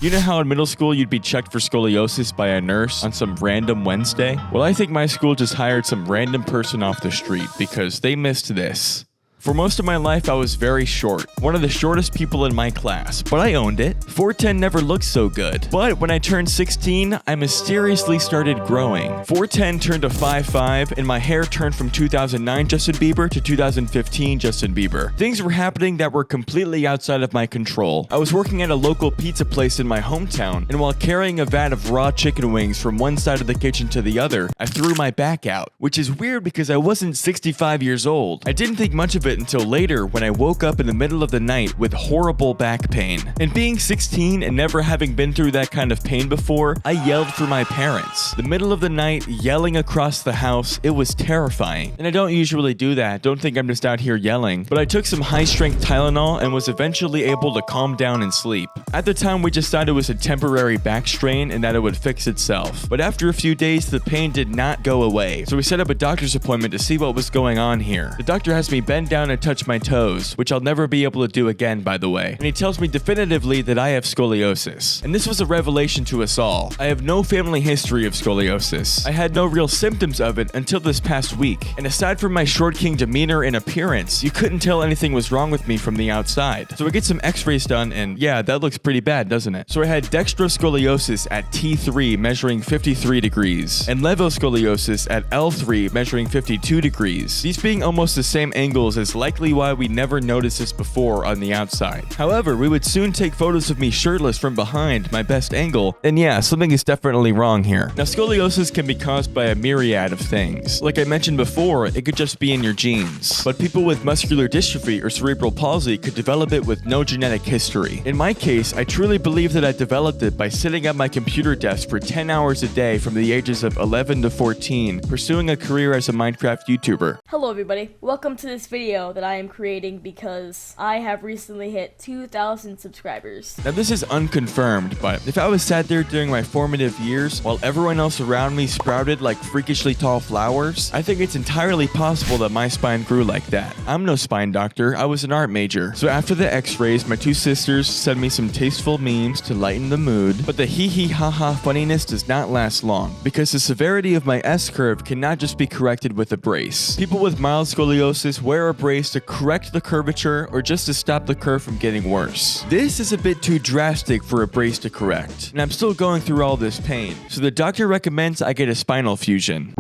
You know how in middle school you'd be checked for scoliosis by a nurse on some random Wednesday? Well, I think my school just hired some random person off the street because they missed this. For most of my life, I was very short, one of the shortest people in my class, but I owned it. 4'10" never looked so good. But when I turned 16, I mysteriously started growing. 4'10" turned to 5'5", and my hair turned from 2009 Justin Bieber to 2015 Justin Bieber. Things were happening that were completely outside of my control. I was working at a local pizza place in my hometown, and while carrying a vat of raw chicken wings from one side of the kitchen to the other, I threw my back out, which is weird because I wasn't 65 years old. I didn't think much of it until later when I woke up in the middle of the night with horrible back pain. And being 16 and never having been through that kind of pain before, I yelled for my parents. The middle of the night, yelling across the house, it was terrifying. And I don't usually do that, don't think I'm just out here yelling, but I took some high-strength Tylenol and was eventually able to calm down and sleep. At the time, we just thought it was a temporary back strain and that it would fix itself. But after a few days, the pain did not go away, so we set up a doctor's appointment to see what was going on here. The doctor has me bend down and touch my toes, which I'll never be able to do again, by the way. And he tells me definitively that I have scoliosis. And this was a revelation to us all. I have no family history of scoliosis. I had no real symptoms of it until this past week. And aside from my short king demeanor and appearance, you couldn't tell anything was wrong with me from the outside. So I get some x-rays done and yeah, that looks pretty bad, doesn't it? So I had dextroscoliosis at T3 measuring 53 degrees and levoscoliosis at L3 measuring 52 degrees. These being almost the same angles is likely why we never noticed this before on the outside. However, we would soon take photos of me shirtless from behind, my best angle, and yeah, something is definitely wrong here. Now, scoliosis can be caused by a myriad of things. Like I mentioned before, it could just be in your genes. But people with muscular dystrophy or cerebral palsy could develop it with no genetic history. In my case, I truly believe that I developed it by sitting at my computer desk for 10 hours a day from the ages of 11 to 14, pursuing a career as a Minecraft YouTuber. Hello everybody, welcome to this video that I am creating because I have recently hit 2,000 subscribers. Now this is unconfirmed, but if I was sat there during my formative years while everyone else around me sprouted like freakishly tall flowers, I think it's entirely possible that my spine grew like that. I'm no spine doctor, I was an art major. So after the x-rays, my two sisters sent me some tasteful memes to lighten the mood, but the hee hee ha ha funniness does not last long because the severity of my S-curve cannot just be corrected with a brace. People with mild scoliosis wear a brace to correct the curvature or just to stop the curve from getting worse. This is a bit too drastic for a brace to correct, and I'm still going through all this pain, so the doctor recommends I get a spinal fusion.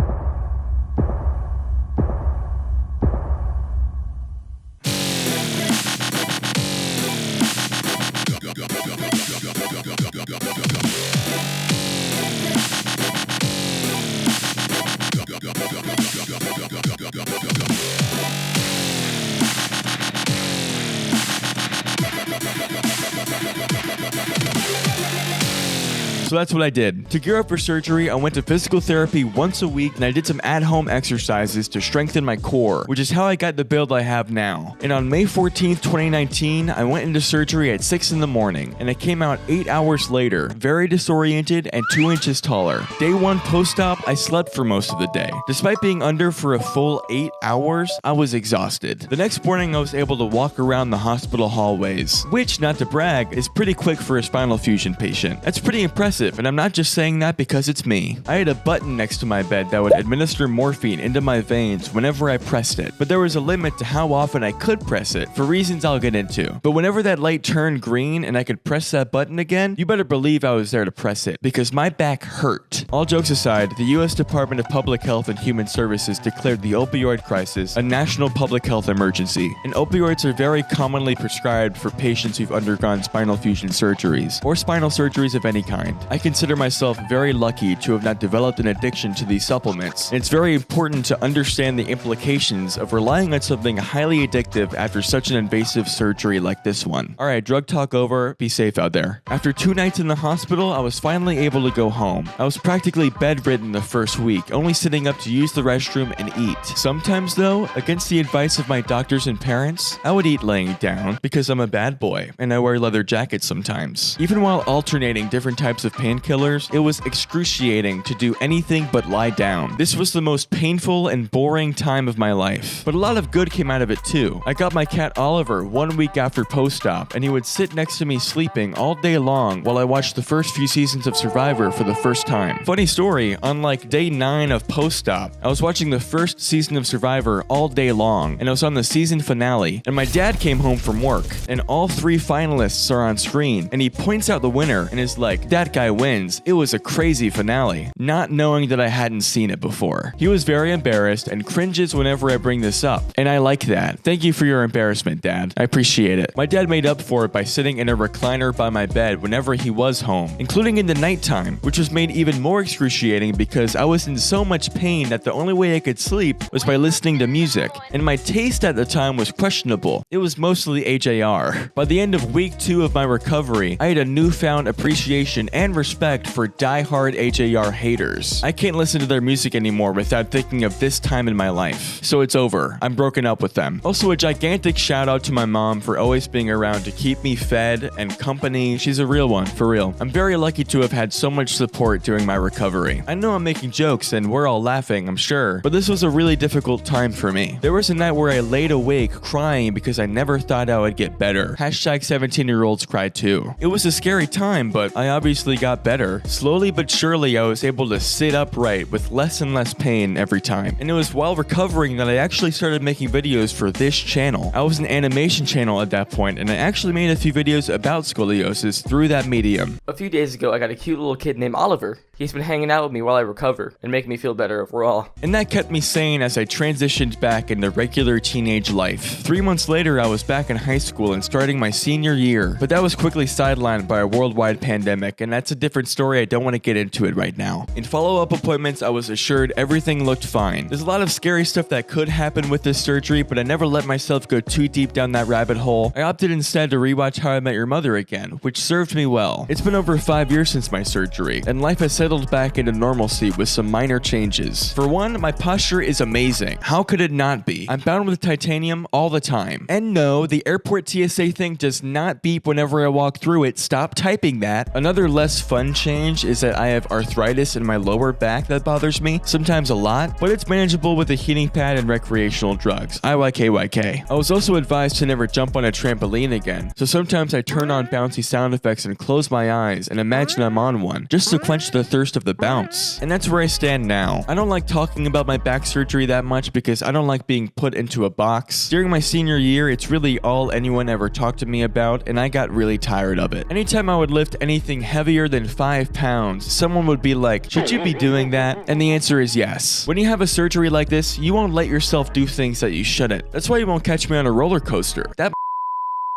So that's what I did. To gear up for surgery, I went to physical therapy once a week and I did some at-home exercises to strengthen my core, which is how I got the build I have now. And on May 14th, 2019, I went into surgery at 6 in the morning and I came out 8 hours later, very disoriented and 2 inches taller. Day 1 post-op, I slept for most of the day. Despite being under for a full 8 hours, I was exhausted. The next morning, I was able to walk around the hospital hallways, which, not to brag, is pretty quick for a spinal fusion patient. That's pretty impressive. And I'm not just saying that because it's me. I had a button next to my bed that would administer morphine into my veins whenever I pressed it, but there was a limit to how often I could press it, for reasons I'll get into. But whenever that light turned green and I could press that button again, you better believe I was there to press it, because my back hurt. All jokes aside, the US Department of Public Health and Human Services declared the opioid crisis a national public health emergency, and opioids are very commonly prescribed for patients who've undergone spinal fusion surgeries, or spinal surgeries of any kind. I consider myself very lucky to have not developed an addiction to these supplements, and it's very important to understand the implications of relying on something highly addictive after such an invasive surgery like this one. Alright, drug talk over, be safe out there. After 2 nights in the hospital, I was finally able to go home. I was practically bedridden the first week, only sitting up to use the restroom and eat. Sometimes though, against the advice of my doctors and parents, I would eat laying down because I'm a bad boy, and I wear leather jackets sometimes. Even while alternating different types of painkillers, it was excruciating to do anything but lie down. This was the most painful and boring time of my life. But a lot of good came out of it too. I got my cat Oliver 1 week after post-op, and he would sit next to me sleeping all day long while I watched the first few seasons of Survivor for the first time. Funny story, on like day 9 of post-op, I was watching the first season of Survivor all day long, and I was on the season finale, and my dad came home from work, and all 3 finalists are on screen, and he points out the winner and is like, "That guy wins. It was a crazy finale," not knowing that I hadn't seen it before. He was very embarrassed and cringes whenever I bring this up, and I like that. Thank you for your embarrassment, Dad. I appreciate it. My dad made up for it by sitting in a recliner by my bed whenever he was home, including in the nighttime, which was made even more excruciating because I was in so much pain that the only way I could sleep was by listening to music, and my taste at the time was questionable. It was mostly HAR. By the end of week 2 of my recovery, I had a newfound appreciation and respect for die-hard HAR haters. I can't listen to their music anymore without thinking of this time in my life. So it's over. I'm broken up with them. Also, a gigantic shout out to my mom for always being around to keep me fed and company. She's a real one, for real. I'm very lucky to have had so much support during my recovery. I know I'm making jokes and we're all laughing, I'm sure, but this was a really difficult time for me. There was a night where I laid awake crying because I never thought I would get better. Hashtag 17-year-olds cry too. It was a scary time, but I obviously got better. Slowly but surely, I was able to sit upright with less and less pain every time. And it was while recovering that I actually started making videos for this channel. I was an animation channel at that point, and I actually made a few videos about scoliosis through that medium. A few days ago, I got a cute little kid named Oliver. He's been hanging out with me while I recover and making me feel better overall. And that kept me sane as I transitioned back into regular teenage life. 3 months later, I was back in high school and starting my senior year, but that was quickly sidelined by a worldwide pandemic, and that's a different story. I don't want to get into it right now. In follow-up appointments, I was assured everything looked fine. There's a lot of scary stuff that could happen with this surgery, but I never let myself go too deep down that rabbit hole. I opted instead to rewatch How I Met Your Mother again, which served me well. It's been over 5 years since my surgery, and life has settled back into normalcy with some minor changes. For one, my posture is amazing. How could it not be? I'm bound with titanium all the time. And no, the airport TSA thing does not beep whenever I walk through it. Stop typing that. Another less fun change is that I have arthritis in my lower back that bothers me, sometimes a lot, but it's manageable with a heating pad and recreational drugs. IYKYK. I was also advised to never jump on a trampoline again, so sometimes I turn on bouncy sound effects and close my eyes and imagine I'm on one, just to quench the thirst of the bounce. And that's where I stand now. I don't like talking about my back surgery that much because I don't like being put into a box. During my senior year, it's really all anyone ever talked to me about, and I got really tired of it. Anytime I would lift anything heavier than 5 pounds, someone would be like, "Should you be doing that?" And the answer is yes. When you have a surgery like this, you won't let yourself do things that you shouldn't. That's why you won't catch me on a roller coaster. That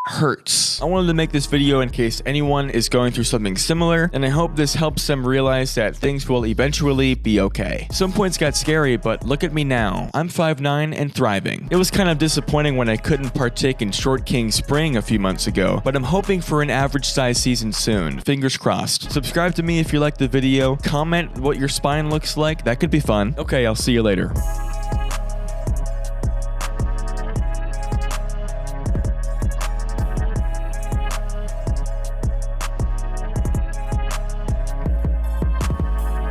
hurts. I wanted to make this video in case anyone is going through something similar, and I hope this helps them realize that things will eventually be okay. Some points got scary, but look at me now. I'm 5'9" and thriving. It was kind of disappointing when I couldn't partake in Short King Spring a few months ago, but I'm hoping for an average size season soon. Fingers crossed. Subscribe to me if you liked the video. Comment what your spine looks like. That could be fun. Okay, I'll see you later.